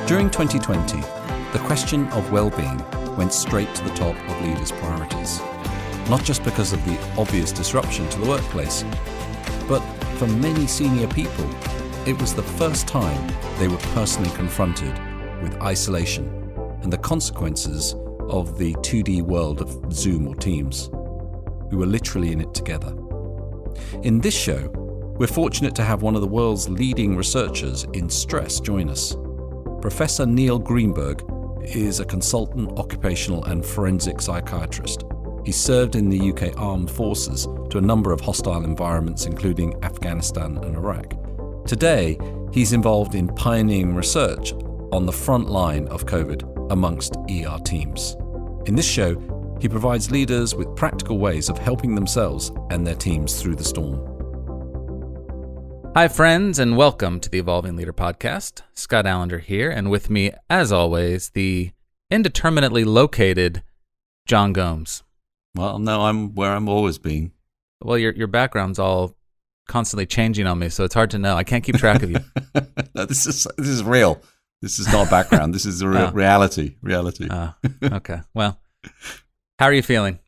During 2020, the question of well-being went straight to the top of leaders' priorities, not just because of the obvious disruption to the workplace, but for many senior people, it was the first time they were personally confronted with isolation and the consequences of the 2D world of Zoom or Teams. We were literally in it together. In this show, we're fortunate to have one of the world's leading researchers in stress join us. Professor Neil Greenberg is a consultant occupational and forensic psychiatrist. He served in the UK Armed Forces to a number of hostile environments, including Afghanistan and Iraq. Today, he's involved in pioneering research on the front line of COVID amongst ER teams. In this show, he provides leaders with practical ways of helping themselves and their teams through the storm. Hi, friends, and welcome to the Evolving Leader Podcast. Scott Allender here, and with me, as always, the indeterminately located John Gomes. Well, no, I'm where I'm always been. Well, your background's all constantly changing on me, so it's hard to know. I can't keep track of you. No, this is real. This is not background. This is the reality. Okay. Well, how are you feeling?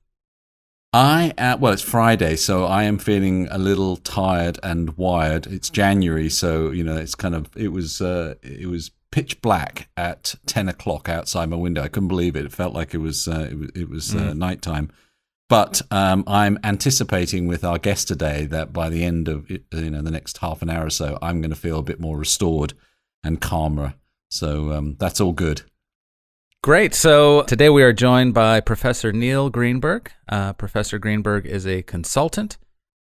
Well, it's Friday, so I am feeling a little tired and wired. It's January, so it's it was pitch black at 10 o'clock outside my window. I couldn't believe it. It felt like it was nighttime. But I'm anticipating with our guest today that by the end of the next half an hour or so, I'm going to feel a bit more restored and calmer. So that's all good. Great. So today we are joined by Professor Neil Greenberg. Professor Greenberg is a consultant,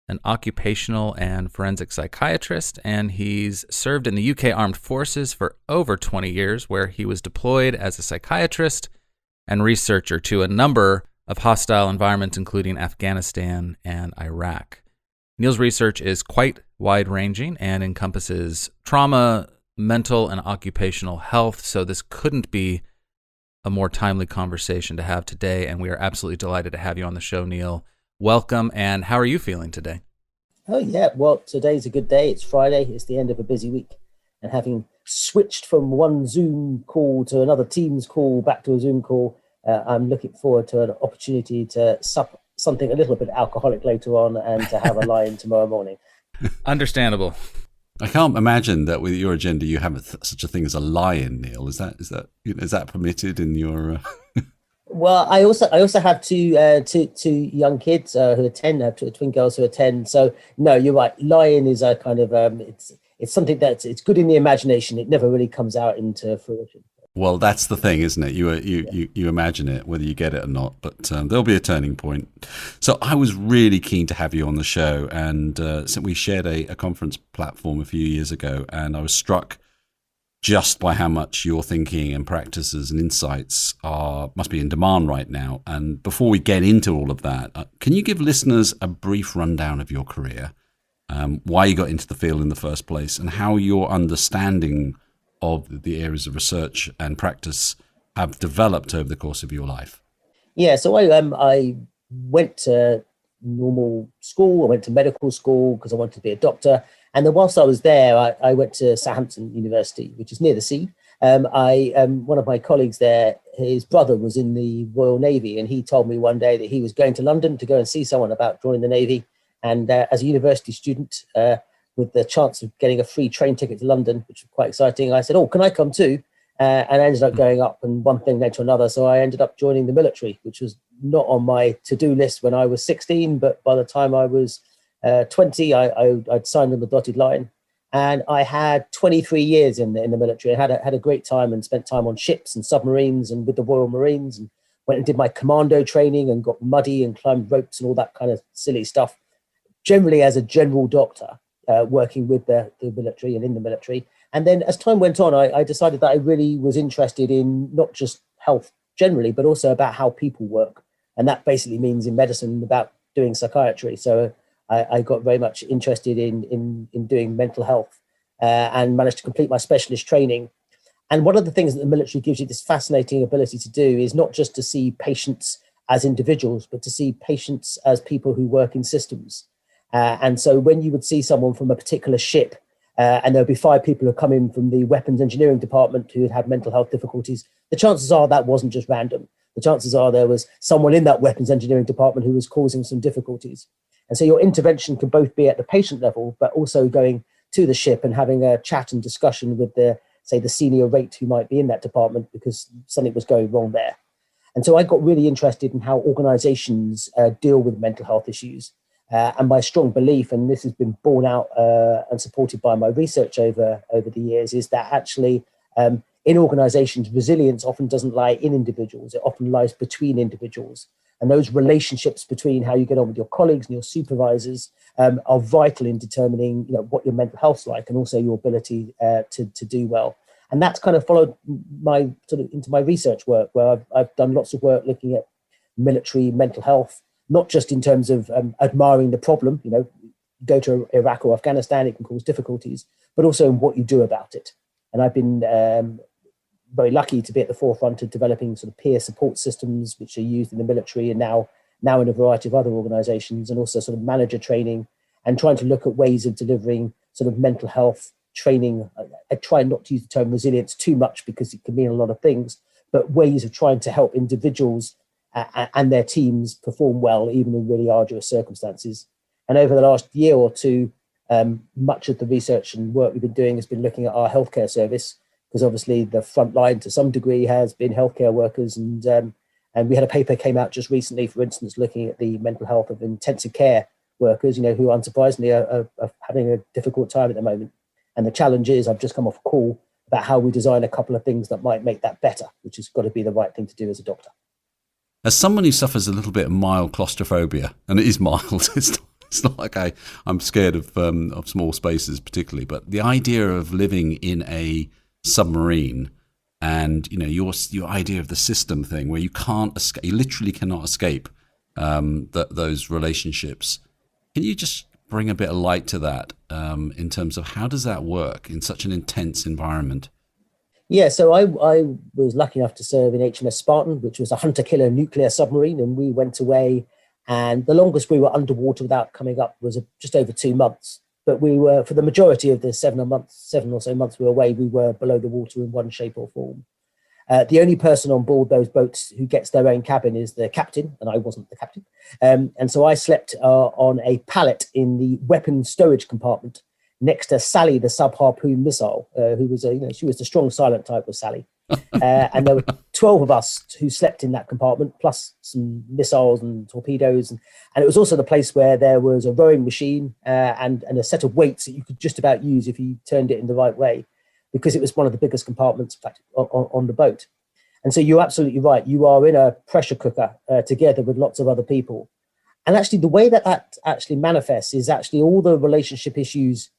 an occupational and forensic psychiatrist, and he's served in the UK Armed Forces for over 20 years, where he was deployed as a psychiatrist and researcher to a number of hostile environments, including Afghanistan and Iraq. Neil's research is quite wide-ranging and encompasses trauma, mental, and occupational health, so this couldn't be a more timely conversation to have today, and we are absolutely delighted to have you on the show, Neil. Welcome, and how are you feeling today? Oh, yeah. Well, today's a good day. It's Friday. It's the end of a busy week. And having switched from one Zoom call to another Teams call, back to a Zoom call, I'm looking forward to an opportunity to sup something a little bit alcoholic later on and to have a lie-in tomorrow morning. Understandable. I can't imagine that with your agenda you have such a thing as a lie-in, Neil. Is that permitted in your? Well, I also have two young kids who attend. I have twin girls who attend. So no, you're right. Lie-in is a kind of it's something it's good in the imagination. It never really comes out into fruition. Well, that's the thing, isn't it? You imagine it, whether you get it or not. But there'll be a turning point. So I was really keen to have you on the show, and so we shared a conference platform a few years ago, and I was struck just by how much your thinking and practices and insights must be in demand right now. And before we get into all of that, can you give listeners a brief rundown of your career, why you got into the field in the first place, and how your understanding of the areas of research and practice have developed over the course of your life? Yeah, so I went to normal school. I went to medical school because I wanted to be a doctor. And then whilst I was there, I went to Southampton University, which is near the sea. One of my colleagues there, his brother was in the Royal Navy, and he told me one day that he was going to London to go and see someone about joining the Navy. And as a university student, with the chance of getting a free train ticket to London, which was quite exciting, I said, can I come too? And I ended up going up, and one thing led to another. So I ended up joining the military, which was not on my to-do list when I was 16. But by the time I was 20, I'd signed on the dotted line. And I had 23 years in the military. I had a great time and spent time on ships and submarines and with the Royal Marines, and went and did my commando training and got muddy and climbed ropes and all that kind of silly stuff, generally as a general doctor. Working with the military and in the military. And then as time went on, I decided that I really was interested in not just health generally, but also about how people work. And that basically means in medicine about doing psychiatry. So I got very much interested in doing mental health and managed to complete my specialist training. And one of the things that the military gives you this fascinating ability to do is not just to see patients as individuals, but to see patients as people who work in systems. And so when you would see someone from a particular ship and there'll be 5 people who come in from the weapons engineering department who had mental health difficulties, the chances are that wasn't just random. The chances are there was someone in that weapons engineering department who was causing some difficulties. And so your intervention can both be at the patient level, but also going to the ship and having a chat and discussion with the senior rate who might be in that department because something was going wrong there. And so I got really interested in how organizations deal with mental health issues. And my strong belief, and this has been borne out and supported by my research over the years, is that actually in organizations, resilience often doesn't lie in individuals. It often lies between individuals. And those relationships between how you get on with your colleagues and your supervisors are vital in determining, what your mental health's like and also your ability to do well. And that's kind of followed into my research work, where I've done lots of work looking at military mental health, not just in terms of admiring the problem, go to Iraq or Afghanistan, it can cause difficulties, but also in what you do about it. And I've been very lucky to be at the forefront of developing sort of peer support systems, which are used in the military and now in a variety of other organizations, and also sort of manager training and trying to look at ways of delivering sort of mental health training. I try not to use the term resilience too much because it can mean a lot of things, but ways of trying to help individuals and their teams perform well, even in really arduous circumstances. And over the last year or two, much of the research and work we've been doing has been looking at our healthcare service, because obviously the front line to some degree has been healthcare workers. And we had a paper came out just recently, for instance, looking at the mental health of intensive care workers, who unsurprisingly are having a difficult time at the moment. And the challenge is, I've just come off a call about how we design a couple of things that might make that better, which has got to be the right thing to do as a doctor. As someone who suffers a little bit of mild claustrophobia, and it is mild, it's not like I'm scared of small spaces particularly, but the idea of living in a submarine and your idea of the system thing where you can't escape, you literally cannot escape those relationships. Can you just bring a bit of light to that in terms of how does that work in such an intense environment? Yeah, so I was lucky enough to serve in HMS Spartan, which was a hunter-killer nuclear submarine, and we went away, and the longest we were underwater without coming up was just over 2 months. But we were, for the majority of the 7 or so months we were away, we were below the water in one shape or form. The only person on board those boats who gets their own cabin is the captain, and I wasn't the captain. And so I slept on a pallet in the weapons storage compartment next to Sally, the sub-harpoon missile, who was she was the strong silent type, was Sally. And there were 12 of us who slept in that compartment, plus some missiles and torpedoes. And it was also the place where there was a rowing machine and a set of weights that you could just about use if you turned it in the right way, because it was one of the biggest compartments, in fact, on the boat. And so you're absolutely right. You are in a pressure cooker together with lots of other people. And actually, the way that actually manifests is actually all the relationship issues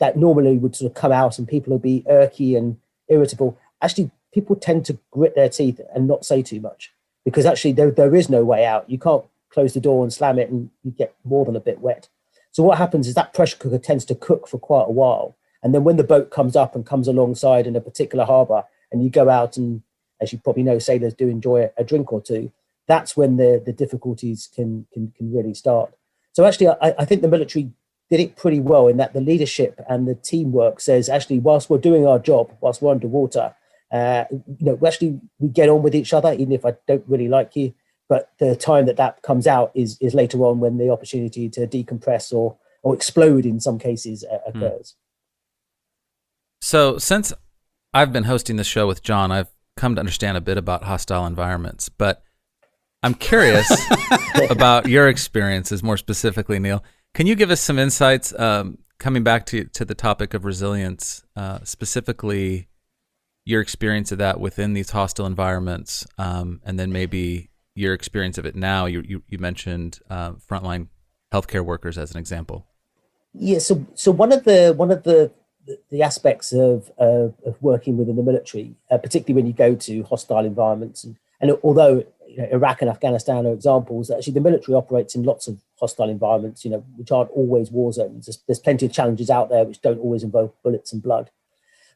that normally would sort of come out and people would be irky and irritable. Actually, people tend to grit their teeth and not say too much, because actually there is no way out. You can't close the door and slam it and you get more than a bit wet. So what happens is that pressure cooker tends to cook for quite a while. And then when the boat comes up and comes alongside in a particular harbour and you go out and, as you probably know, sailors do enjoy a drink or two, that's when the difficulties can really start. So actually, I think the military did it pretty well in that the leadership and the teamwork says, actually, whilst we're doing our job, whilst we're underwater, we get on with each other, even if I don't really like you. But the time that comes out is later on, when the opportunity to decompress or explode in some cases occurs. So since I've been hosting this show with John, I've come to understand a bit about hostile environments, but I'm curious about your experiences more specifically, Neil. Can you give us some insights, coming back to the topic of resilience, specifically your experience of that within these hostile environments, and then maybe your experience of it now? You mentioned frontline healthcare workers as an example. Yeah. So one of the aspects of working within the military, particularly when you go to hostile environments, and although Iraq and Afghanistan are examples, actually the military operates in lots of hostile environments, which aren't always war zones. There's plenty of challenges out there which don't always involve bullets and blood.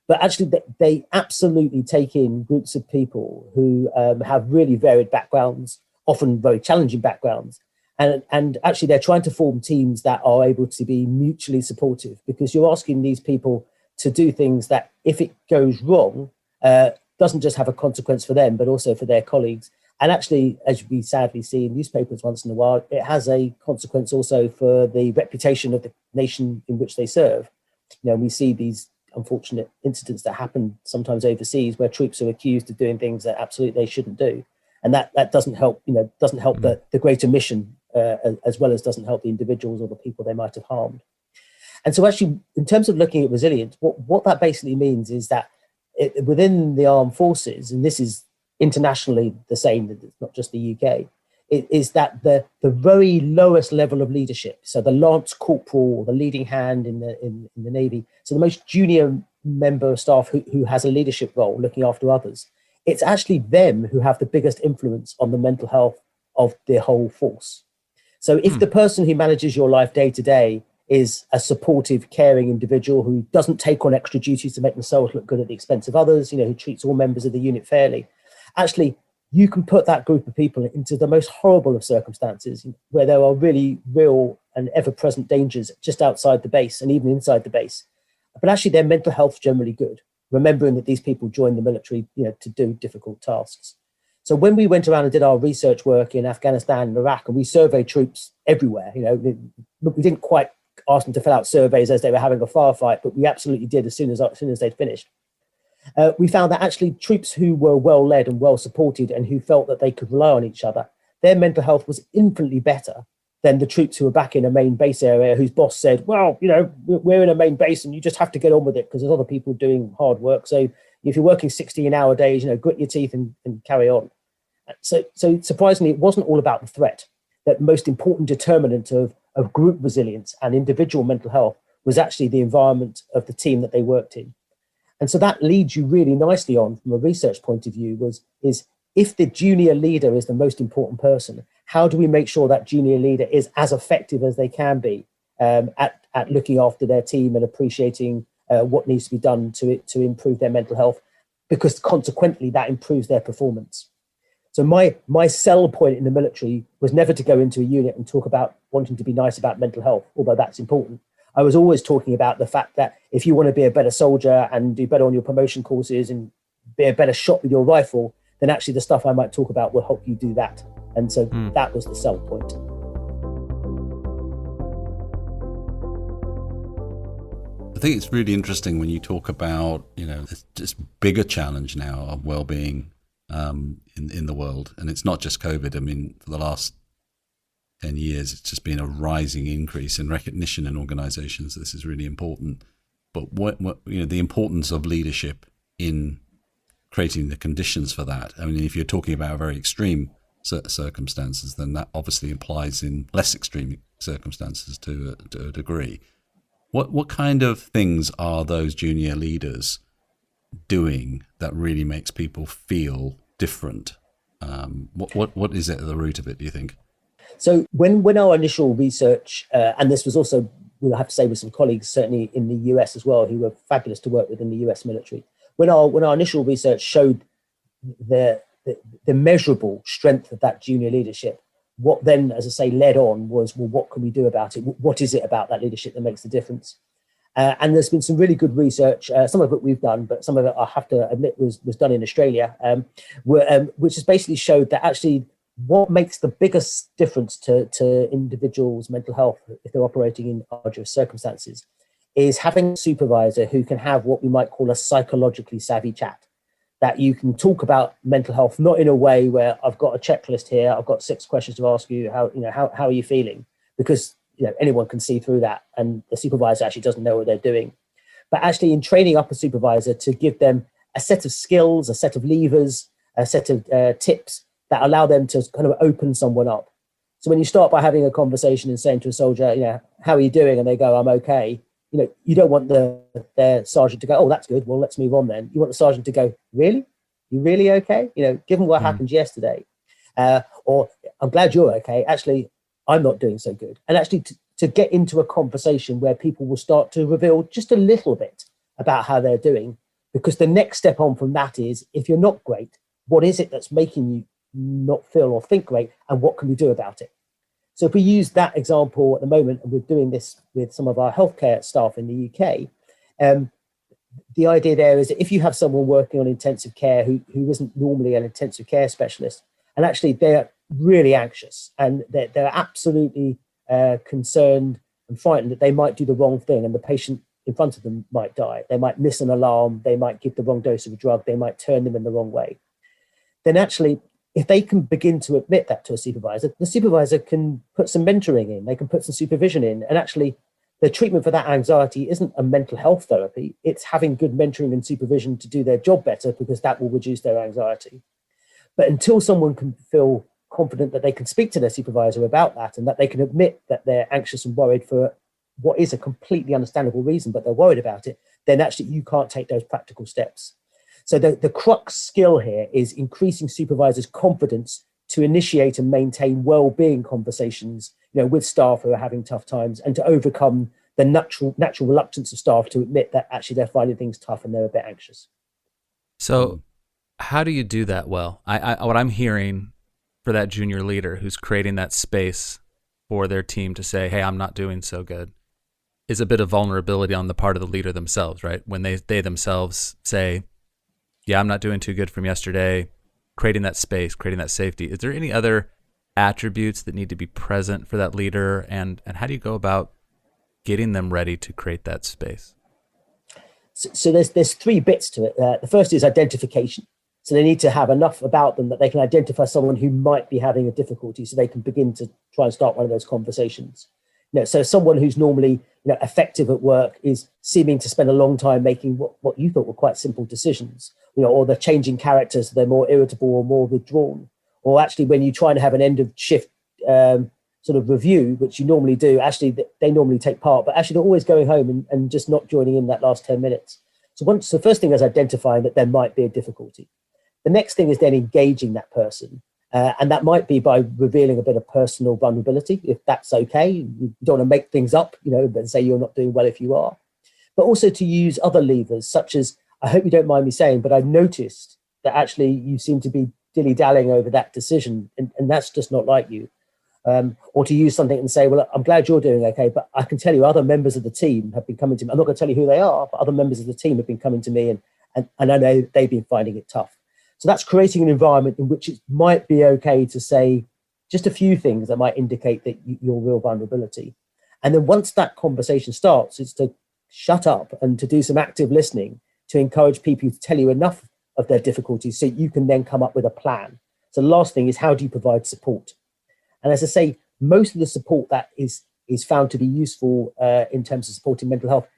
But actually, they absolutely take in groups of people who have really varied backgrounds, often very challenging backgrounds. And actually, they're trying to form teams that are able to be mutually supportive, because you're asking these people to do things that, if it goes wrong, doesn't just have a consequence for them, but also for their colleagues. And actually, as we sadly see in newspapers once in a while, it has a consequence also for the reputation of the nation in which they serve. We see these unfortunate incidents that happen sometimes overseas, where troops are accused of doing things that absolutely they shouldn't do. And that doesn't help, doesn't help the greater mission, as well as doesn't help the individuals or the people they might have harmed. And so actually, in terms of looking at resilience, what that basically means is that within the armed forces, and this is internationally the same, it's not just the UK, it is that the very lowest level of leadership, so the lance corporal or the leading hand in the Navy, so the most junior member of staff who has a leadership role looking after others, it's actually them who have the biggest influence on the mental health of the whole force. So if the person who manages your life day to day is a supportive, caring individual who doesn't take on extra duties to make themselves look good at the expense of others, who treats all members of the unit fairly, actually, you can put that group of people into the most horrible of circumstances, where there are really real and ever-present dangers just outside the base and even inside the base. But actually, their mental health is generally good, remembering that these people joined the military, to do difficult tasks. So when we went around and did our research work in Afghanistan and Iraq, and we surveyed troops everywhere, we didn't quite ask them to fill out surveys as they were having a firefight, but we absolutely did as soon as they'd finished. We found that actually troops who were well led and well supported and who felt that they could rely on each other, their mental health was infinitely better than the troops who were back in a main base area whose boss said, well, we're in a main base and you just have to get on with it because there's other people doing hard work. So if you're working 16-hour days, grit your teeth and carry on. So surprisingly, it wasn't all about the threat. That most important determinant of group resilience and individual mental health was actually the environment of the team that they worked in. And so that leads you really nicely on from a research point of view is if the junior leader is the most important person, how do we make sure that junior leader is as effective as they can be at looking after their team and appreciating what needs to be done to improve their mental health, because consequently that improves their performance. So my sell point in the military was never to go into a unit and talk about wanting to be nice about mental health, although that's important. I was always talking about the fact that if you want to be a better soldier and do better on your promotion courses and be a better shot with your rifle, then actually the stuff I might talk about will help you do that. And so that was the sell point. I think it's really interesting when you talk about, this bigger challenge now of well-being in the world. And it's not just COVID. I mean, for the last 10 years, it's just been a rising increase in recognition in organizations. This is really important. But what the importance of leadership in creating the conditions for that. I mean, if you're talking about very extreme circumstances, then that obviously applies in less extreme circumstances to a degree. What kind of things are those junior leaders doing that really makes people feel different? What is at the root of it, do you think? So when our initial research, and this was also, we'll have to say, with some colleagues certainly in the US as well, who were fabulous to work with in the US military, when our initial research showed the measurable strength of that junior leadership, what then, as I say, led on was, well, what can we do about it? What is it about that leadership that makes the difference? And there's been some really good research, some of it we've done, but some of it I have to admit was done in Australia, which has basically showed that actually what makes the biggest difference to individuals' mental health if they're operating in arduous circumstances is having a supervisor who can have what we might call a psychologically savvy chat. That you can talk about mental health, not in a way where I've got a checklist here, I've got 6 questions to ask you, how are you feeling? Because anyone can see through that, and the supervisor actually doesn't know what they're doing. But actually in training up a supervisor to give them a set of skills, a set of levers, a set of tips that allow them to kind of open someone up. So when you start by having a conversation and saying to a soldier, how are you doing? And they go, I'm okay. You don't want their sergeant to go, oh, that's good. Well, let's move on then. You want the sergeant to go, really? You really okay? Given what happened yesterday, or I'm glad you're okay. Actually, I'm not doing so good. And actually to get into a conversation where people will start to reveal just a little bit about how they're doing, because the next step on from that is, if you're not great, what is it that's making you not feel or think great, and what can we do about it? So if we use that example at the moment, and we're doing this with some of our healthcare staff in the UK, the idea there is that if you have someone working on intensive care who isn't normally an intensive care specialist, and actually they're really anxious and they're absolutely concerned and frightened that they might do the wrong thing and the patient in front of them might die. They might miss an alarm, they might give the wrong dose of a drug, they might turn them in the wrong way. Then actually, if they can begin to admit that to a supervisor, the supervisor can put some mentoring in, they can put some supervision in, and actually the treatment for that anxiety isn't a mental health therapy, it's having good mentoring and supervision to do their job better, because that will reduce their anxiety. But until someone can feel confident that they can speak to their supervisor about that, and that they can admit that they're anxious and worried for what is a completely understandable reason, but they're worried about it, then actually you can't take those practical steps. So the crux skill here is increasing supervisors' confidence to initiate and maintain well-being conversations, with staff who are having tough times, and to overcome the natural reluctance of staff to admit that actually they're finding things tough and they're a bit anxious. So how do you do that well? What I'm hearing for that junior leader who's creating that space for their team to say, hey, I'm not doing so good, is a bit of vulnerability on the part of the leader themselves, right? When they themselves say, yeah, I'm not doing too good from yesterday, creating that space, creating that safety. Is there any other attributes that need to be present for that leader? And how do you go about getting them ready to create that space? So there's three bits to it. The first is identification. So they need to have enough about them that they can identify someone who might be having a difficulty, so they can begin to try and start one of those conversations. So someone who's normally effective at work is seeming to spend a long time making what you thought were quite simple decisions, or they're changing characters, so they're more irritable or more withdrawn. Or actually, when you try to have an end of shift sort of review, which you normally do, actually they normally take part, but actually they're always going home and just not joining in that last 10 minutes. So the first thing is identifying that there might be a difficulty. The next thing is then engaging that person. And that might be by revealing a bit of personal vulnerability, if that's okay. You don't want to make things up, but say you're not doing well if you are. But also to use other levers, such as, I hope you don't mind me saying, but I've noticed that actually you seem to be dilly-dallying over that decision, and that's just not like you. Or to use something and say, well, I'm glad you're doing okay, but I can tell you other members of the team have been coming to me. I'm not going to tell you who they are, but other members of the team have been coming to me, and I know they've been finding it tough. So that's creating an environment in which it might be okay to say just a few things that might indicate that your real vulnerability. And then once that conversation starts, it's to shut up and to do some active listening, to encourage people to tell you enough of their difficulties so you can then come up with a plan. So the last thing is, how do you provide support? And as I say, most of the support that is found to be useful in terms of supporting mental health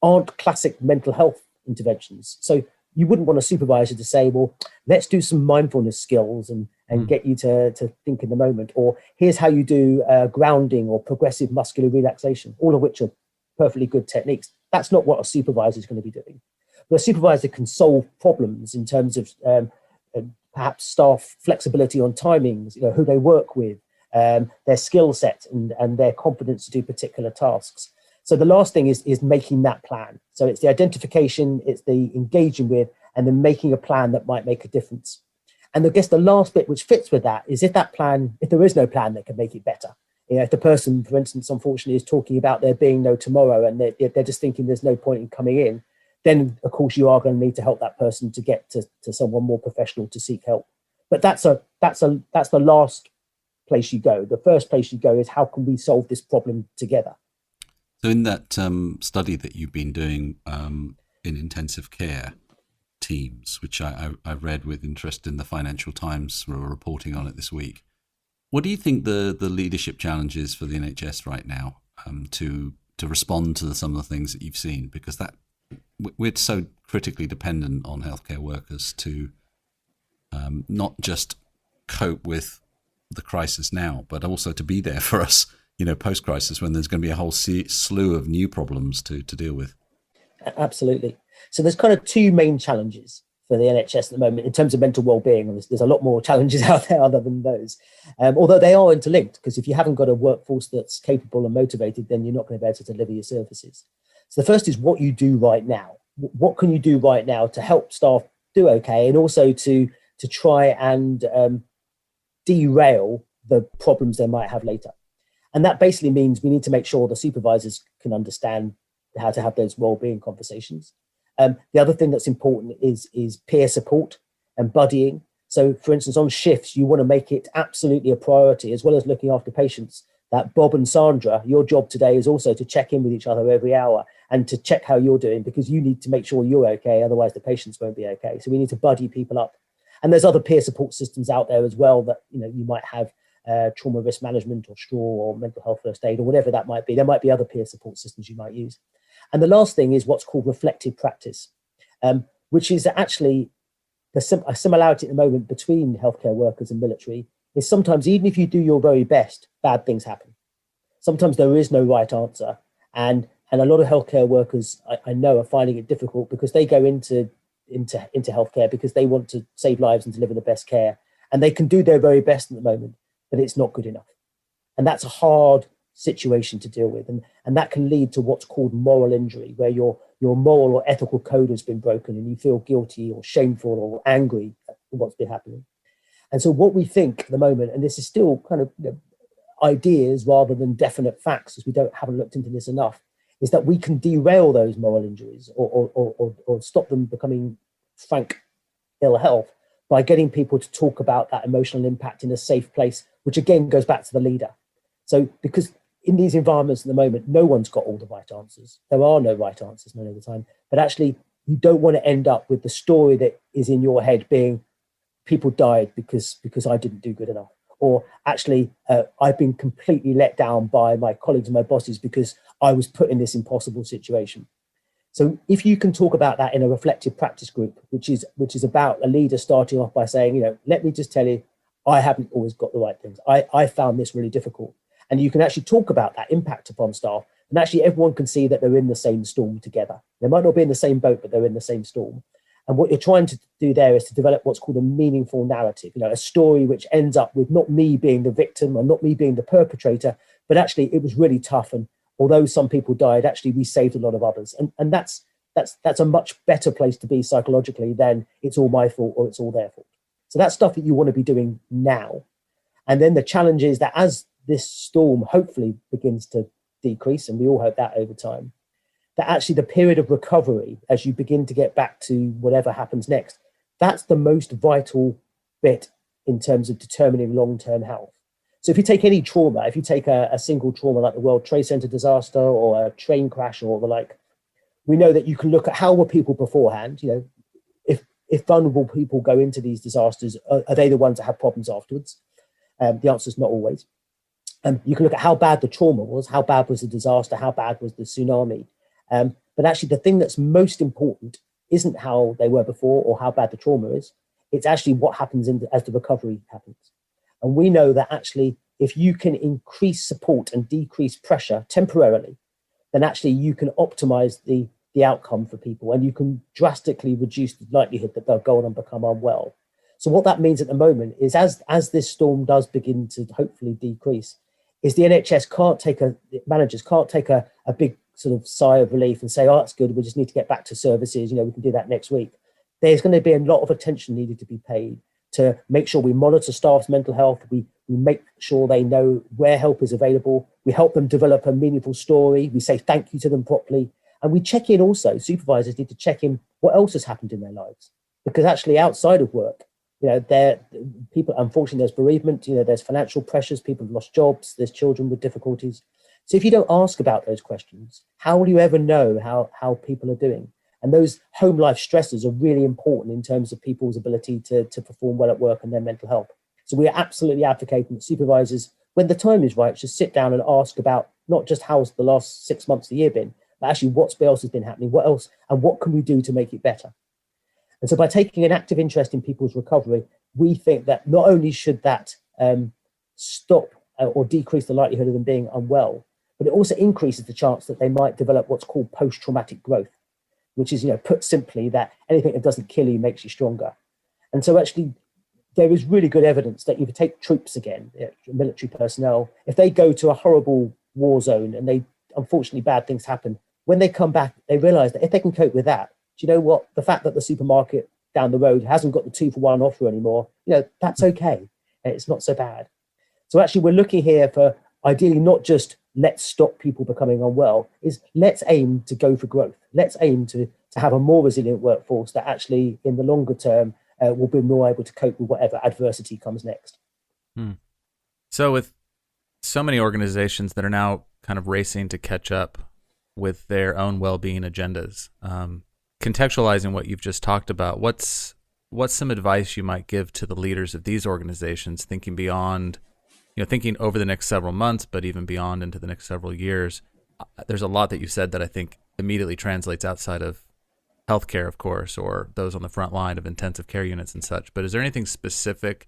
aren't classic mental health interventions. So you wouldn't want a supervisor to say, well, let's do some mindfulness skills and get you to think in the moment, or here's how you do grounding or progressive muscular relaxation, all of which are perfectly good techniques. That's not what a supervisor is going to be doing. But a supervisor can solve problems in terms of perhaps staff flexibility on timings, who they work with, their skill set and their confidence to do particular tasks. So the last thing is making that plan. So it's the identification, it's the engaging with, and then making a plan that might make a difference. And I guess the last bit which fits with that is if there is no plan that can make it better. If the person, for instance, unfortunately is talking about there being no tomorrow and they're just thinking there's no point in coming in, then of course you are going to need to help that person to get to someone more professional to seek help. But that's the last place you go. The first place you go is, how can we solve this problem together? So in that study that you've been doing in intensive care teams, which I read with interest in the Financial Times, were reporting on it this week, what do you think the leadership challenge is for the NHS right now to respond to some of the things that you've seen? Because we're so critically dependent on healthcare workers to not just cope with the crisis now, but also to be there for us, post-crisis, when there's going to be a whole slew of new problems to deal with. Absolutely. So there's kind of two main challenges for the NHS at the moment in terms of mental well-being. There's a lot more challenges out there other than those, although they are interlinked, because if you haven't got a workforce that's capable and motivated, then you're not going to be able to deliver your services. So the first is what you do right now. What can you do right now to help staff do okay, and also to try and derail the problems they might have later? And that basically means we need to make sure the supervisors can understand how to have those well-being conversations. The other thing that's important is peer support and buddying. So, for instance, on shifts, you want to make it absolutely a priority, as well as looking after patients, that Bob and Sandra, your job today is also to check in with each other every hour and to check how you're doing, because you need to make sure you're okay. Otherwise, the patients won't be okay. So we need to buddy people up. And there's other peer support systems out there as well that, you might have trauma risk management or STRAW or mental health first aid or whatever that might be. There might be other peer support systems you might use. And the last thing is what's called reflective practice, which is actually a similarity at the moment between healthcare workers and military. Is sometimes, even if you do your very best, bad things happen. Sometimes there is no right answer. And a lot of healthcare workers I know are finding it difficult because they go into healthcare because they want to save lives and deliver the best care. And they can do their very best at the moment, but it's not good enough. And that's a hard situation to deal with. And that can lead to what's called moral injury, where your moral or ethical code has been broken and you feel guilty or shameful or angry at what's been happening. And so what we think at the moment, and this is still kind of ideas rather than definite facts, as we haven't looked into this enough, is that we can derail those moral injuries or stop them becoming frank ill health by getting people to talk about that emotional impact in a safe place, which again goes back to the leader. So because in these environments at the moment, no one's got all the right answers. There are no right answers most of the time, but actually you don't want to end up with the story that is in your head being, people died because I didn't do good enough. Or actually, I've been completely let down by my colleagues and my bosses because I was put in this impossible situation. So if you can talk about that in a reflective practice group, which is about a leader starting off by saying, let me just tell you, I haven't always got the right things. I found this really difficult. And you can actually talk about that impact upon staff. And actually everyone can see that they're in the same storm together. They might not be in the same boat, but they're in the same storm. And what you're trying to do there is to develop what's called a meaningful narrative, a story which ends up with not me being the victim or not me being the perpetrator, but actually it was really tough. And although some people died, actually we saved a lot of others. And that's a much better place to be psychologically than it's all my fault or it's all their fault. So that's stuff that you want to be doing now. And then the challenge is that as this storm hopefully begins to decrease, and we all hope that over time, that actually the period of recovery, as you begin to get back to whatever happens next, that's the most vital bit in terms of determining long-term health. So if you take any trauma, if you take a single trauma like the World Trade Center disaster or a train crash or the like, we know that you can look at how were people beforehand. If vulnerable people go into these disasters, are they the ones that have problems afterwards? The answer is not always. You can look at how bad the trauma was, how bad was the disaster, how bad was the tsunami. But actually the thing that's most important isn't how they were before or how bad the trauma is. It's actually what happens as the recovery happens. And we know that actually if you can increase support and decrease pressure temporarily, then actually you can optimize the outcome for people and you can drastically reduce the likelihood that they'll go on and become unwell. So what that means at the moment is as this storm does begin to hopefully decrease, is the NHS managers can't take a big sort of sigh of relief and say, oh, that's good, we just need to get back to services, we can do that next week. There's going to be a lot of attention needed to be paid to make sure we monitor staff's mental health, we make sure they know where help is available, we help them develop a meaningful story, we say thank you to them properly, and we check in also, supervisors need to check in what else has happened in their lives. Because actually outside of work, people, unfortunately, there's bereavement, there's financial pressures, people have lost jobs, there's children with difficulties. So if you don't ask about those questions, how will you ever know how people are doing? And those home life stressors are really important in terms of people's ability to perform well at work and their mental health. So we are absolutely advocating that supervisors, when the time is right, should sit down and ask about not just how's the last 6 months of the year been, but actually what else has been happening, what else, and what can we do to make it better? And so by taking an active interest in people's recovery, we think that not only should that stop or decrease the likelihood of them being unwell, but it also increases the chance that they might develop what's called post-traumatic growth, which is, put simply, that anything that doesn't kill you makes you stronger. And so actually, there is really good evidence that if you take troops again, military personnel, if they go to a horrible war zone and unfortunately bad things happen, when they come back, they realize that if they can cope with that, do you know what? The fact that the supermarket down the road hasn't got the 2-for-1 offer anymore, that's okay. It's not so bad. So actually, we're looking here for ideally not just let's stop people becoming unwell, is let's aim to go for growth. Let's aim to have a more resilient workforce that actually in the longer term will be more able to cope with whatever adversity comes next. So with so many organizations that are now kind of racing to catch up with their own well-being agendas, contextualizing what you've just talked about, what's some advice you might give to the leaders of these organizations thinking beyond, thinking over the next several months, but even beyond into the next several years? There's a lot that you said that I think immediately translates outside of healthcare, of course, or those on the front line of intensive care units and such. But is there anything specific,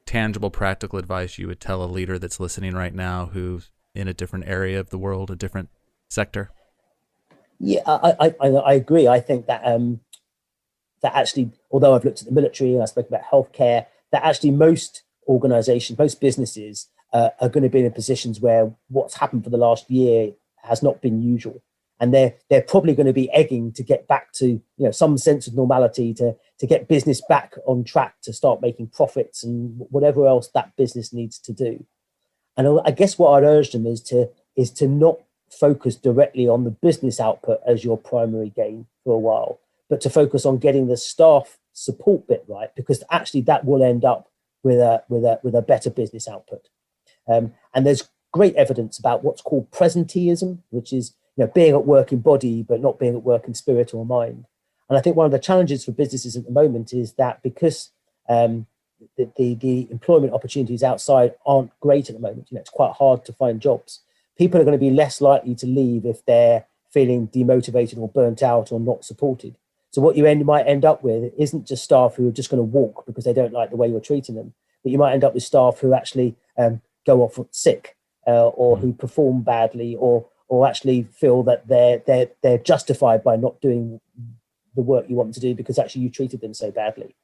tangible, practical advice you would tell a leader that's listening right now who's in a different area of the world, a different sector? Yeah, I agree. I think that that actually, although I've looked at the military and I spoke about healthcare, that actually most organizations, most businesses are going to be in positions where what's happened for the last year has not been usual. And they're probably going to be egging to get back to some sense of normality, to get business back on track, to start making profits and whatever else that business needs to do. And I guess what I'd urge them is to not focus directly on the business output as your primary gain for a while, but to focus on getting the staff support bit right, because actually that will end up with a better business output. And there's great evidence about what's called presenteeism, which is being at work in body, but not being at work in spirit or mind. And I think one of the challenges for businesses at the moment is that because the employment opportunities outside aren't great at the moment, it's quite hard to find jobs. People are going to be less likely to leave if they're feeling demotivated or burnt out or not supported. So what you might end up with isn't just staff who are just going to walk because they don't like the way you're treating them, but you might end up with staff who actually go off sick or who perform badly or actually feel that they're justified by not doing the work you want them to do because actually you treated them so badly.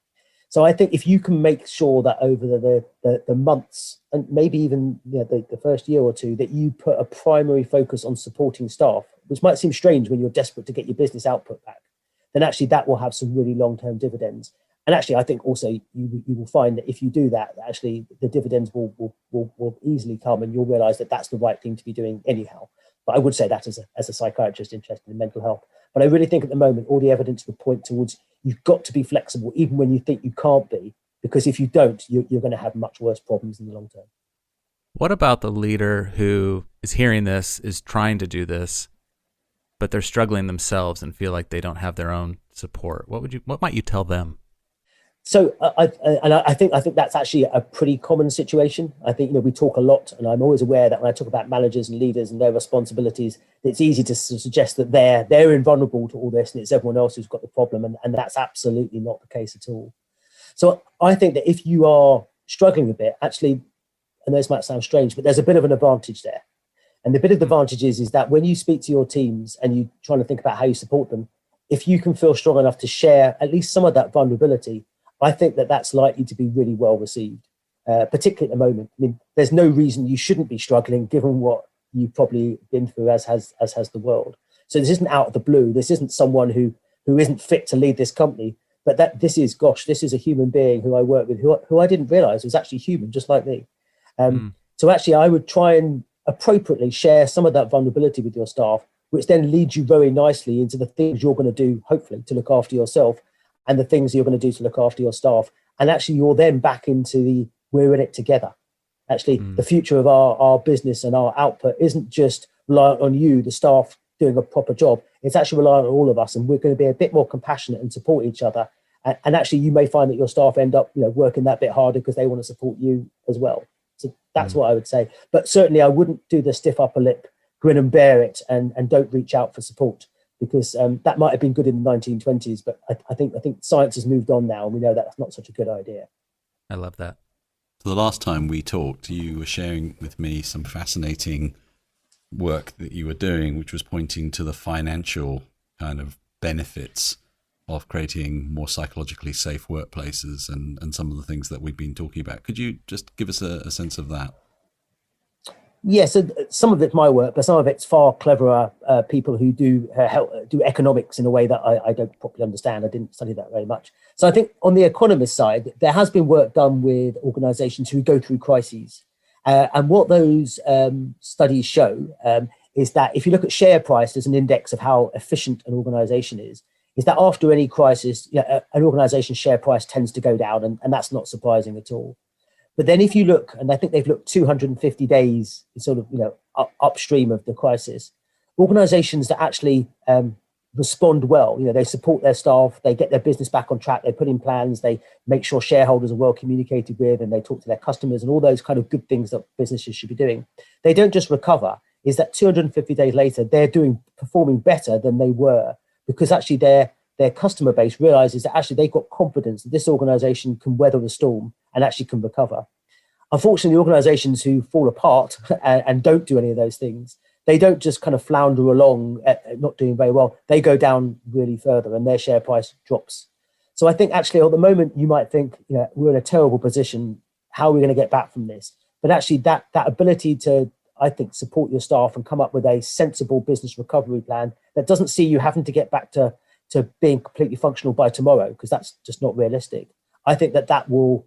So I think if you can make sure that over the months and maybe even the first year or two that you put a primary focus on supporting staff, which might seem strange when you're desperate to get your business output back, then actually that will have some really long-term dividends. And actually, I think also you will find that if you do that, actually the dividends will easily come, and you'll realize that that's the right thing to be doing anyhow. But I would say that as a psychiatrist interested in mental health. But I really think at the moment, all the evidence would point towards you've got to be flexible, even when you think you can't be, because if you don't, you're going to have much worse problems in the long term. What about the leader who is hearing this, is trying to do this, but they're struggling themselves and feel like they don't have their own support? What might you tell them? So I think that's actually a pretty common situation. I think we talk a lot, and I'm always aware that when I talk about managers and leaders and their responsibilities, it's easy to suggest that they're invulnerable to all this and it's everyone else who's got the problem, and that's absolutely not the case at all. So I think that if you are struggling a bit, actually, and this might sound strange, but there's a bit of an advantage there. And the bit of the advantage is that when you speak to your teams and you're trying to think about how you support them, if you can feel strong enough to share at least some of that vulnerability, I think that that's likely to be really well received, particularly at the moment. I mean, there's no reason you shouldn't be struggling given what you've probably been through, as has the world. So this isn't out of the blue. This isn't someone who isn't fit to lead this company, but this is a human being who I work with, who I didn't realize was actually human, just like me. So actually, I would try and appropriately share some of that vulnerability with your staff, which then leads you very nicely into the things you're going to do, hopefully, to look after yourself, and the things you're going to do to look after your staff. And actually, you're then back into we're in it together. Actually, the future of our business and our output isn't just reliant on you, the staff, doing a proper job. It's actually reliant on all of us, and we're going to be a bit more compassionate and support each other. And actually, you may find that your staff end up working that bit harder because they want to support you as well. So that's what I would say. But certainly, I wouldn't do the stiff upper lip, grin and bear it, and don't reach out for support. Because that might have been good in the 1920s, but I think science has moved on now, and we know that's not such a good idea. I love that. So the last time we talked, you were sharing with me some fascinating work that you were doing, which was pointing to the financial kind of benefits of creating more psychologically safe workplaces and some of the things that we've been talking about. Could you just give us a sense of that? Yes, so some of it's my work, but some of it's far cleverer people who do economics in a way that I don't properly understand. I didn't study that very much. So I think on the economist side, there has been work done with organizations who go through crises. And what those studies show is that if you look at share price as an index of how efficient an organization is that after any crisis, an organization's share price tends to go down, and that's not surprising at all. But then if you look, and I think they've looked 250 days sort of, upstream of the crisis, organizations that actually respond well, they support their staff, they get their business back on track, they put in plans, they make sure shareholders are well communicated with, and they talk to their customers and all those kind of good things that businesses should be doing. They don't just recover, is that 250 days later, they're performing better than they were, because actually their customer base realizes that actually they've got confidence that this organization can weather the storm and actually can recover. Unfortunately, organizations who fall apart and don't do any of those things, they don't just kind of flounder along, not doing very well. They go down really further and their share price drops. So I think actually at the moment you might think, we're in a terrible position. How are we going to get back from this? But actually that ability to, I think, support your staff and come up with a sensible business recovery plan that doesn't see you having to get back to being completely functional by tomorrow, because that's just not realistic. I think that will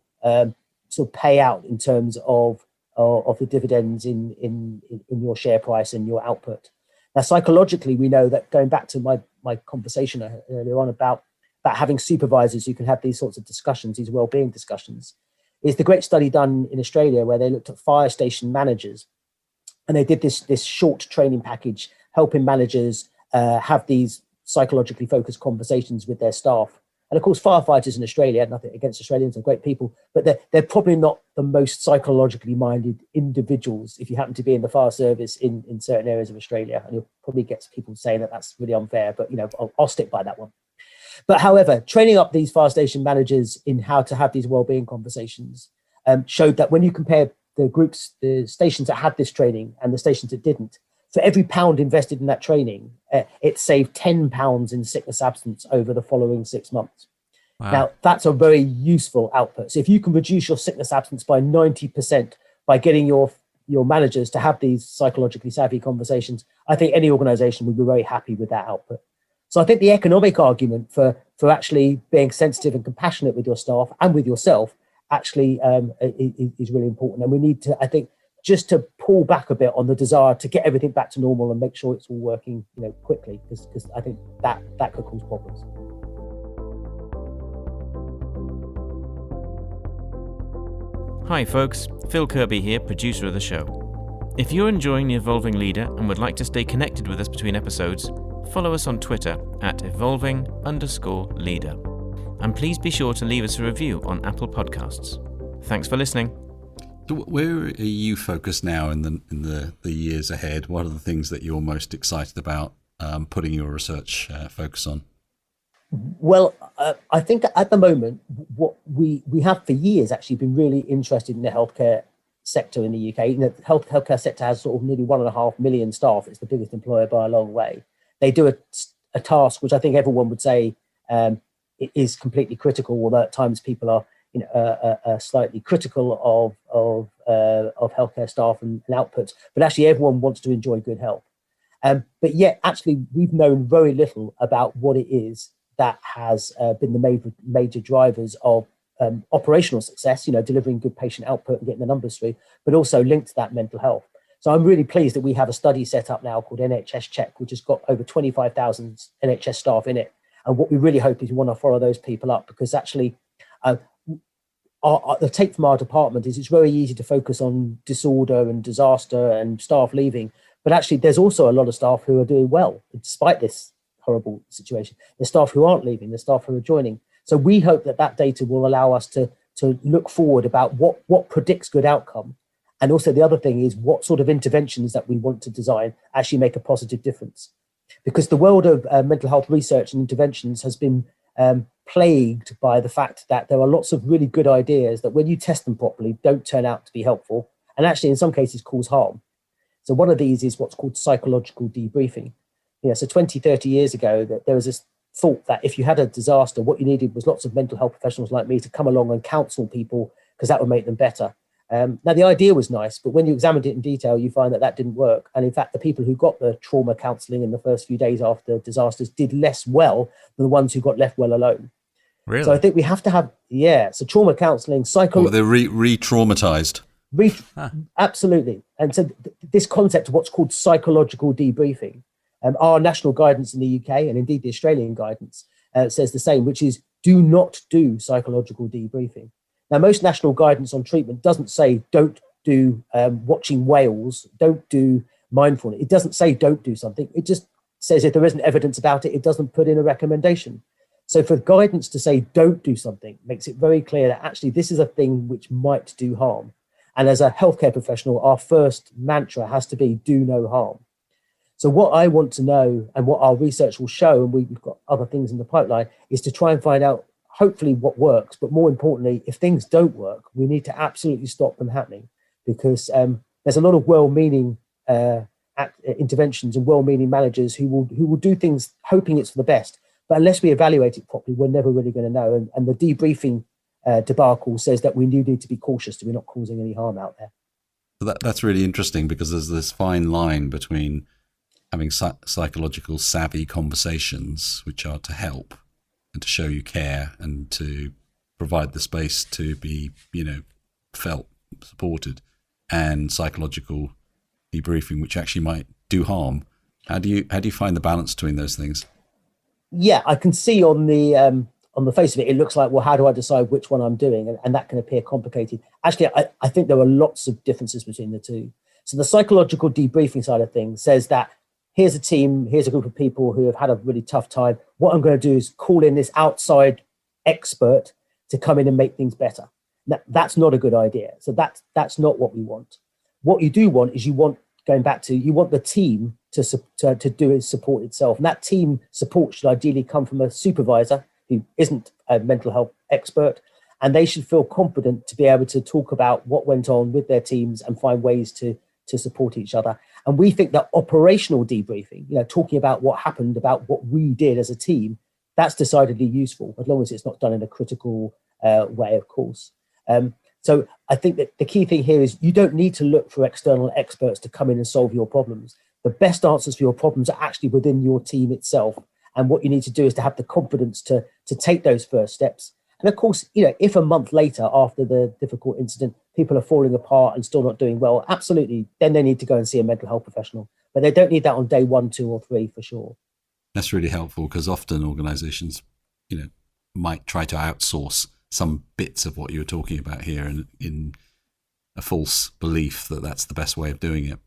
sort of pay out in terms of the dividends in your share price and your output. Now, psychologically, we know that, going back to my conversation earlier on about having supervisors who can have these sorts of discussions, these well-being discussions, is the great study done in Australia where they looked at fire station managers, and they did this short training package helping managers have these psychologically focused conversations with their staff. And of course, firefighters in Australia, nothing against Australians, they're great people, but they're probably not the most psychologically minded individuals if you happen to be in the fire service in certain areas of Australia. And you'll probably get people saying that that's really unfair, but I'll stick by that one. But however, training up these fire station managers in how to have these wellbeing conversations showed that when you compare the stations that had this training and the stations that didn't, for every pound invested in that training, it saved £10 in sickness absence over the following 6 months. Wow. Now, that's a very useful output. So if you can reduce your sickness absence by 90% by getting your managers to have these psychologically savvy conversations, I think any organization would be very happy with that output. So I think the economic argument for actually being sensitive and compassionate with your staff and with yourself actually is really important. And we need to, I think, just to pull back a bit on the desire to get everything back to normal and make sure it's all working, quickly, because I think that could cause problems. Hi folks, Phil Kirby here, producer of the show. If you're enjoying The Evolving Leader and would like to stay connected with us between episodes, follow us on Twitter at evolving_leader. And please be sure to leave us a review on Apple Podcasts. Thanks for listening. So where are you focused now in the years ahead? What are the things that you're most excited about putting your research focus on? Well, I think at the moment, what we have for years actually been really interested in the healthcare sector in the UK. The healthcare sector has sort of nearly 1.5 million staff. It's the biggest employer by a long way. They do a task which I think everyone would say is completely critical, although at times people are slightly critical of healthcare staff and outputs, but actually everyone wants to enjoy good health. But yet, actually, we've known very little about what it is that has been the major drivers of operational success, delivering good patient output and getting the numbers through, but also linked to that mental health. So I'm really pleased that we have a study set up now called NHS Check, which has got over 25,000 NHS staff in it. And what we really hope is we want to follow those people up, because actually, the take from our department is it's very easy to focus on disorder and disaster and staff leaving, but actually there's also a lot of staff who are doing well despite this horrible situation. There's staff who aren't leaving, there's staff who are joining. So we hope that data will allow us to look forward about what predicts good outcome, and also the other thing is what sort of interventions that we want to design actually make a positive difference, because the world of mental health research and interventions has been plagued by the fact that there are lots of really good ideas that when you test them properly don't turn out to be helpful, and actually in some cases cause harm. So one of these is what's called psychological debriefing. So 20, 30 years ago, that there was this thought that if you had a disaster, what you needed was lots of mental health professionals like me to come along and counsel people, because that would make them better. Now, the idea was nice, but when you examined it in detail, you find that didn't work. And in fact, the people who got the trauma counselling in the first few days after disasters did less well than the ones who got left well alone. Really? So I think we have to have, so trauma counselling, They're re-traumatized. Absolutely. And so this concept of what's called psychological debriefing, our national guidance in the UK, and indeed the Australian guidance, says the same, which is do not do psychological debriefing. Now, most national guidance on treatment doesn't say don't do watching whales, don't do mindfulness. It doesn't say don't do something. It just says if there isn't evidence about it, it doesn't put in a recommendation. So for guidance to say don't do something makes it very clear that actually this is a thing which might do harm. And as a healthcare professional, our first mantra has to be do no harm. So what I want to know, and what our research will show, and we've got other things in the pipeline, is to try and find out hopefully what works, but more importantly, if things don't work, we need to absolutely stop them happening, because there's a lot of well-meaning interventions and well-meaning managers who will do things hoping it's for the best, but unless we evaluate it properly, we're never really going to know. And the debriefing debacle says that we do need to be cautious that we're not causing any harm out there. So that's really interesting, because there's this fine line between having psychological savvy conversations, which are to help and to show you care and to provide the space to be, felt, supported, and psychological debriefing, which actually might do harm. How do you find the balance between those things? Yeah, I can see on the face of it, it looks like, well, how do I decide which one I'm doing? And that can appear complicated. Actually, I think there are lots of differences between the two. So the psychological debriefing side of things says that here's a team, here's a group of people who have had a really tough time. What I'm going to do is call in this outside expert to come in and make things better. That's not a good idea. So that's not what we want. What you do want is you want the team to do its support itself. And that team support should ideally come from a supervisor who isn't a mental health expert, and they should feel confident to be able to talk about what went on with their teams and find ways to support each other. And we think that operational debriefing, talking about what happened, about what we did as a team, that's decidedly useful, as long as it's not done in a critical way, of course. So I think that the key thing here is you don't need to look for external experts to come in and solve your problems. The best answers for your problems are actually within your team itself. And what you need to do is to have the confidence to take those first steps. And of course, if a month later after the difficult incident, people are falling apart and still not doing well, absolutely, then they need to go and see a mental health professional. But they don't need that on day 1, 2, or 3 for sure. That's really helpful, because often organizations, might try to outsource some bits of what you're talking about here in a false belief that that's the best way of doing it.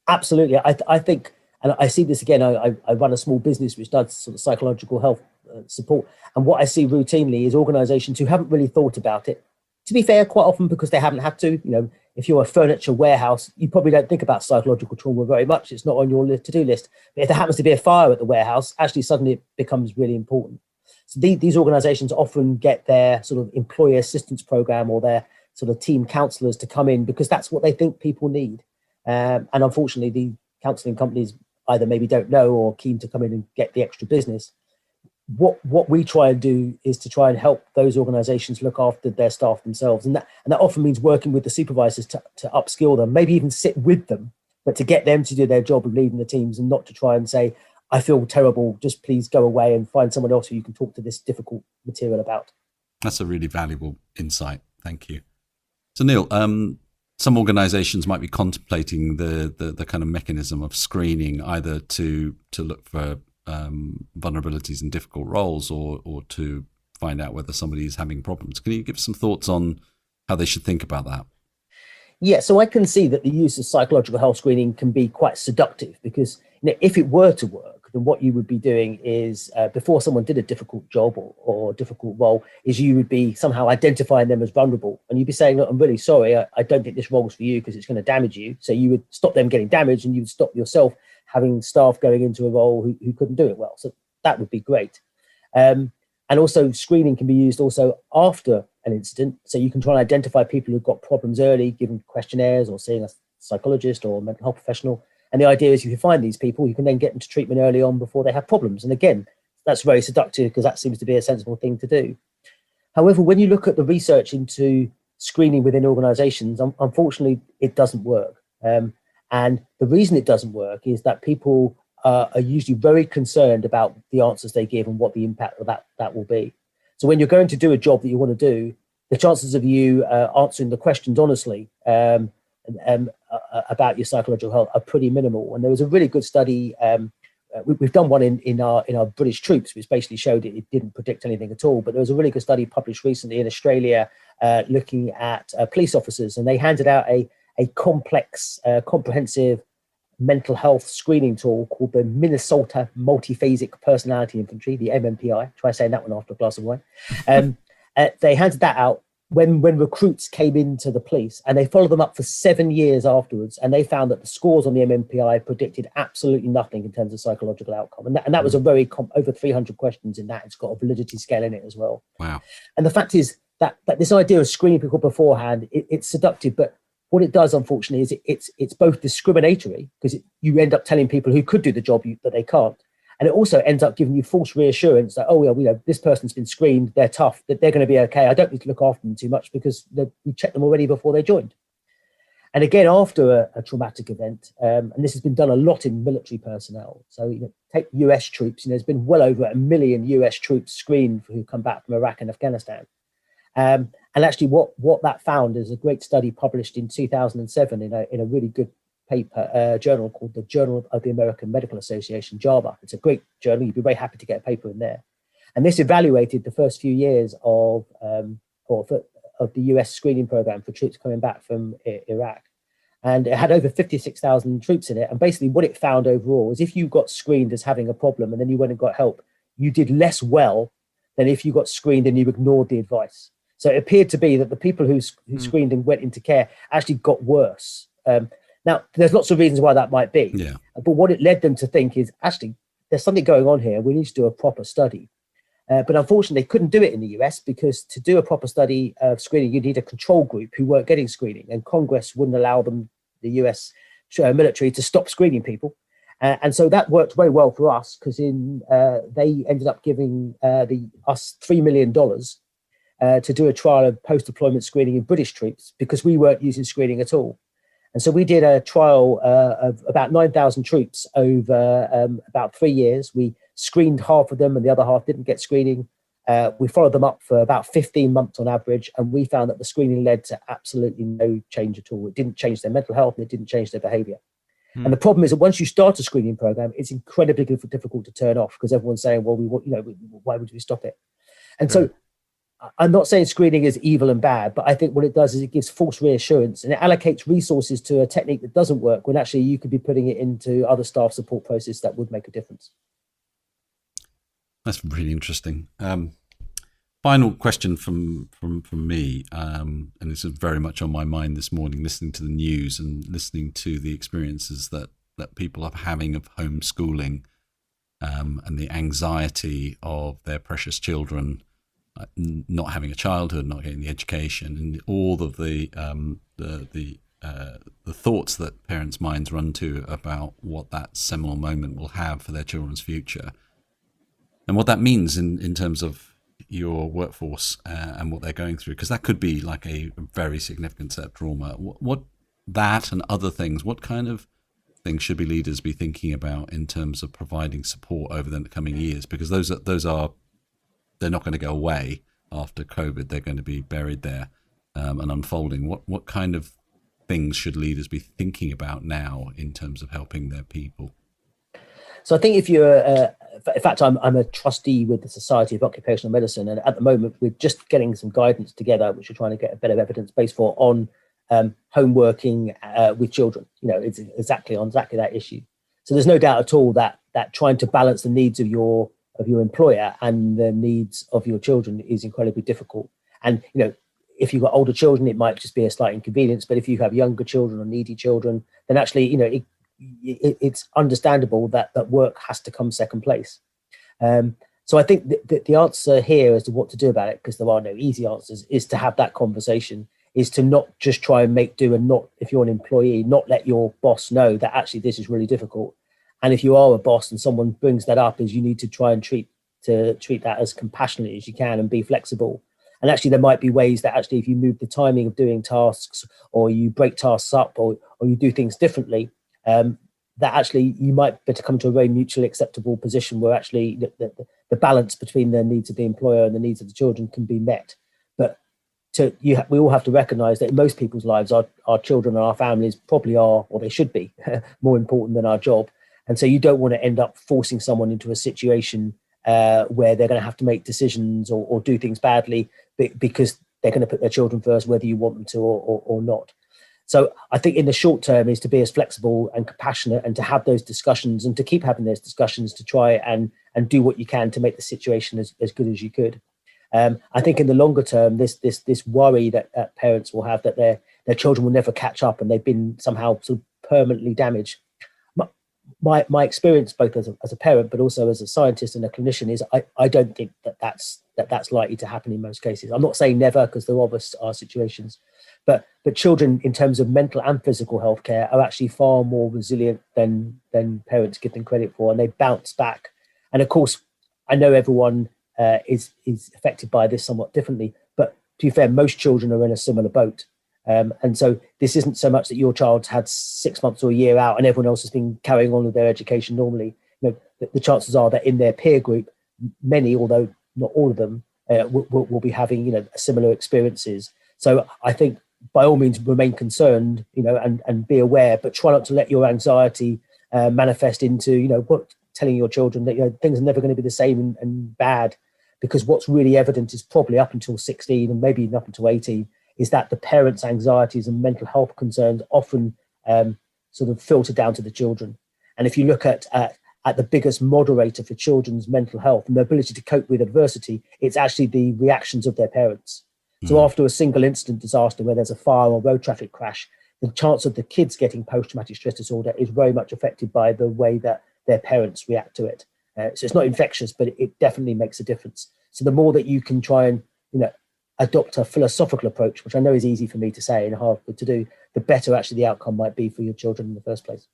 Absolutely. I think, and I see this again, I run a small business which does sort of psychological health support. And what I see routinely is organizations who haven't really thought about it. To be fair, quite often because they haven't had to. If you're a furniture warehouse, you probably don't think about psychological trauma very much. It's not on your to-do list. But if there happens to be a fire at the warehouse, actually suddenly it becomes really important. So these organizations often get their sort of employee assistance program or their sort of team counselors to come in because that's what they think people need. And unfortunately, the counseling companies either maybe don't know or are keen to come in and get the extra business. What we try and do is to try and help those organizations look after their staff themselves. And that often means working with the supervisors to upskill them, maybe even sit with them, but to get them to do their job of leading the teams and not to try and say, I feel terrible, just please go away and find someone else who you can talk to this difficult material about. That's a really valuable insight. Thank you. So Neil, some organizations might be contemplating the kind of mechanism of screening, either to look for vulnerabilities in difficult roles or to find out whether somebody is having problems. Can you give some thoughts on how they should think about that? Yeah, so I can see that the use of psychological health screening can be quite seductive because if it were to work, then what you would be doing is before someone did a difficult job or difficult role is you would be somehow identifying them as vulnerable. And you'd be saying, look, I'm really sorry, I don't think this role's for you because it's going to damage you. So you would stop them getting damaged and you would stop yourself having staff going into a role who couldn't do it well. So that would be great. And also screening can be used also after an incident. So you can try and identify people who've got problems early, given questionnaires or seeing a psychologist or a mental health professional. And the idea is if you find these people, you can then get into treatment early on before they have problems. And again, that's very seductive because that seems to be a sensible thing to do. However, when you look at the research into screening within organizations, unfortunately, it doesn't work. And the reason it doesn't work is that people are usually very concerned about the answers they give and what the impact of that will be. So when you're going to do a job that you want to do, the chances of you answering the questions honestly about your psychological health are pretty minimal. And there was a really good study. We've done one in our British troops, which basically showed it didn't predict anything at all. But there was a really good study published recently in Australia looking at police officers, and they handed out a complex, comprehensive mental health screening tool called the Minnesota Multiphasic Personality Infantry, the MMPI. Try saying that one after a glass of wine. They handed that out when recruits came into the police, and they followed them up for 7 years afterwards, and they found that the scores on the MMPI predicted absolutely nothing in terms of psychological outcome. And that was a very over 300 questions in that. It's got a validity scale in it as well. Wow. And the fact is that this idea of screening people beforehand, it's seductive, but what it does, unfortunately, is it's both discriminatory, because you end up telling people who could do the job that they can't. And it also ends up giving you false reassurance that, oh, well, this person's been screened, they're tough, that they're going to be okay. I don't need to look after them too much because we checked them already before they joined. And again, after a traumatic event, and this has been done a lot in military personnel. So take US troops, there's been well over 1 million US troops screened who come back from Iraq and Afghanistan. And actually what that found is a great study published in 2007 in a really good paper journal called the Journal of the American Medical Association, JAMA. It's a great journal. You'd be very happy to get a paper in there. And this evaluated the first few years of the US screening program for troops coming back from Iraq. And it had over 56,000 troops in it. And basically what it found overall is if you got screened as having a problem and then you went and got help, you did less well than if you got screened and you ignored the advice. So it appeared to be that the people who screened and went into care actually got worse. Now, there's lots of reasons why that might be. Yeah. But what it led them to think is, actually, there's something going on here. We need to do a proper study. But unfortunately, they couldn't do it in the US because to do a proper study of screening, you need a control group who weren't getting screening. And Congress wouldn't allow them, the US military, to stop screening people. And so that worked very well for us because they ended up giving us $3 million to do a trial of post-deployment screening in British troops because we weren't using screening at all. And so we did a trial of about 9,000 troops over about 3 years. We screened half of them and the other half didn't get screening. We followed them up for about 15 months on average. And we found that the screening led to absolutely no change at all. It didn't change their mental health and it didn't change their behavior. And the problem is that once you start a screening program, it's incredibly difficult to turn off because everyone's saying, well, why would we stop it? And so I'm not saying screening is evil and bad, but I think what it does is it gives false reassurance and it allocates resources to a technique that doesn't work when actually you could be putting it into other staff support processes that would make a difference. That's really interesting. Final question from me, and this is very much on my mind this morning, listening to the news and listening to the experiences that people are having of homeschooling and the anxiety of their precious children not having a childhood, not getting the education, and all of the thoughts that parents' minds run to about what that seminal moment will have for their children's future, and what that means in terms of your workforce and what they're going through, because that could be like a very significant set of trauma. What that and other things, what kind of things should leaders be thinking about in terms of providing support over the coming years? Because those are they're not going to go away after COVID. They're going to be buried there and unfolding. What kind of things should leaders be thinking about now in terms of helping their people? So I think if you're, in fact, I'm a trustee with the Society of Occupational Medicine, and at the moment we're just getting some guidance together, which we're trying to get a better evidence base for on home working with children. It's exactly that issue. So there's no doubt at all that trying to balance the needs of your employer and the needs of your children is incredibly difficult. And if you've got older children, it might just be a slight inconvenience. But if you have younger children or needy children, then actually, it's understandable that work has to come second place. So I think the answer here as to what to do about it, because there are no easy answers, is to have that conversation, is to not just try and make do and not, if you're an employee, not let your boss know that actually this is really difficult. And if you are a boss and someone brings that up, is you need to try and treat that as compassionately as you can and be flexible. And actually there might be ways that actually if you move the timing of doing tasks or you break tasks up or you do things differently, that actually you might better come to a very mutually acceptable position where actually the balance between the needs of the employer and the needs of the children can be met. But we all have to recognize that in most people's lives, our children and our families probably are, or they should be, more important than our job. And so you don't want to end up forcing someone into a situation where they're going to have to make decisions or do things badly because they're going to put their children first, whether you want them to or not. So I think in the short term is to be as flexible and compassionate and to have those discussions and to keep having those discussions to try and do what you can to make the situation as good as you could. I think in the longer term, this worry that parents will have that their children will never catch up and they've been somehow sort of permanently damaged. My experience, both as a parent but also as a scientist and a clinician, is I don't think that's likely to happen in most cases. I'm not saying never, because there are situations, but children in terms of mental and physical health care are actually far more resilient than parents give them credit for, and they bounce back. And of course, I know everyone is affected by this somewhat differently, but to be fair, most children are in a similar boat. And so this isn't so much that your child's had 6 months or a year out and everyone else has been carrying on with their education normally. The chances are that in their peer group, many, although not all of them, will be having similar experiences. So I think by all means remain concerned, and be aware, but try not to let your anxiety manifest into telling your children that things are never going to be the same and bad, because what's really evident is probably up until 16 and maybe even up until 18 is that the parents' anxieties and mental health concerns often sort of filter down to the children. And if you look at the biggest moderator for children's mental health and their ability to cope with adversity, it's actually the reactions of their parents. So after a single incident disaster where there's a fire or road traffic crash, the chance of the kids getting post-traumatic stress disorder is very much affected by the way that their parents react to it. So it's not infectious, but it definitely makes a difference. So the more that you can try and adopt a philosophical approach, which I know is easy for me to say and hard to do, the better actually the outcome might be for your children in the first place.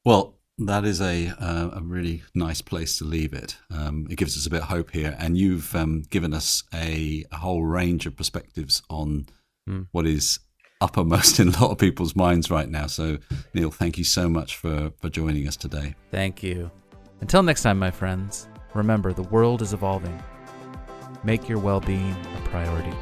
Well, that is a really nice place to leave it. It gives us a bit of hope here, and you've given us a whole range of perspectives on what is uppermost in a lot of people's minds right now. So, Neil, thank you so much for joining us today. Thank you. Until next time, my friends, remember the world is evolving. Make your well-being a priority.